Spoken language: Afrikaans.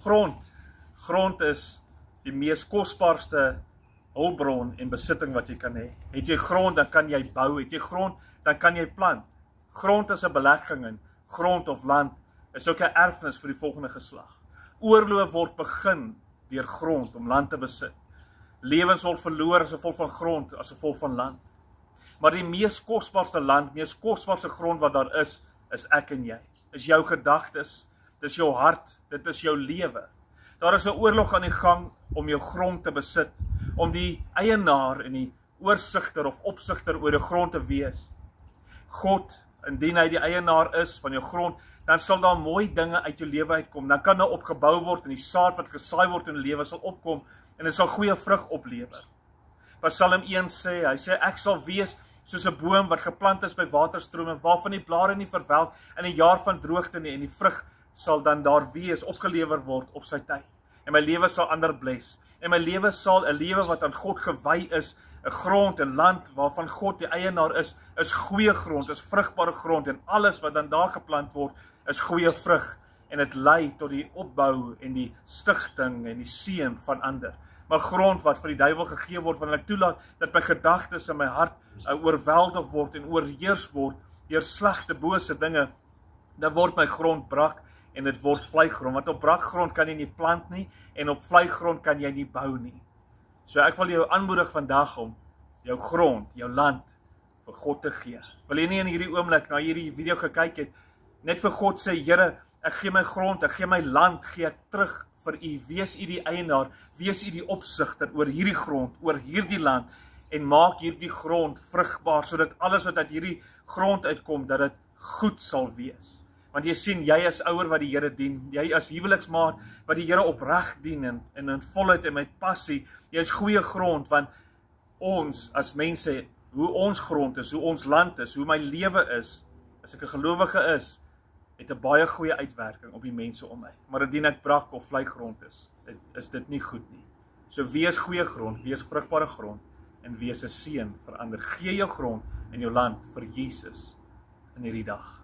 Grond is die mees kosbaarste hulpbron en besitting wat jy kan hê. Het jy grond, dan kan jy bou. Het jy grond, dan kan jy plant. Grond is 'n belegging en grond of land is ook 'n erfenis vir die volgende geslag. Oorloë word begin deur grond om land te besit. Lewens word verloor as gevolg van grond, as gevolg van land. Maar die mees kosbaarste land, mees kosbaarste grond wat daar is ek en jy. Is jou gedagtes, dis jou hart, dit is jou lewe. Daar is 'n oorlog aan die gang om jou grond te besit, om die eienaar en die oorsigter of opsigter oor die grond te wees. God, indien hy die eienaar is van jou grond, dan sal daar mooi dinge uit jou lewe uitkom. Dan kan daar opgebou word en die saad wat gesaai word in die lewe sal opkom en dit sal goeie vrug oplewer. Psalm 1 sê, hy sê, ek sal wees soos 'n boom wat geplant is by waterstrome, waarvan die blare nie verwelk in 'n jaar van droogte nie, en die vrug sal dan daar wees, opgelewer word op sy tyd. En my lewe sal ander bless. En my lewe sal 'n lewe wat aan God gewy is, 'n grond en land waarvan God die eienaar is goeie grond, is vrugbare grond, en alles wat dan daar geplant word, is goeie vrug, en dit lei tot die opbou en die stigting en die seën van ander. Maar grond wat vir die duiwel gegee word, wanneer ek toelaat dat my gedagtes in my hart oorweldig word en oorheers word deur slegte, bose dinge, dan word my grond brak en dit word vleigrond, want op brakgrond kan jy nie plant nie, en op vleigrond kan jy nie bou nie. So ek wil jou aanmoedig vandag om jou grond, jou land, vir God te gee. Wil jy nie in hierdie oomblik, na hierdie video gekyk het, net vir God sê, Here, ek gee my grond, ek gee my land, gee ek terug vir u, wees u die eienaar, wees u die opsigter oor hierdie grond, oor hierdie land, en maak hierdie grond vrugbaar, sodat alles wat uit hierdie grond uitkom, dat dit goed sal wees. Want jy sien, jy is ouer wat die Here dien, jy as huweliksmaat wat die Here opreg dien, en in volheid en met passie, jy is goeie grond, want ons as mense, hoe ons grond is, hoe ons land is, hoe my lewe is, as ek 'n gelowige het 'n baie goeie uitwerking op die mense om my. Maar indien ek brak of vleigrond is dit nie goed nie. So wees goeie grond, wees vrugbare grond, en wees 'n seën vir ander. Gee jou grond en jou land vir Jesus in hierdie dag.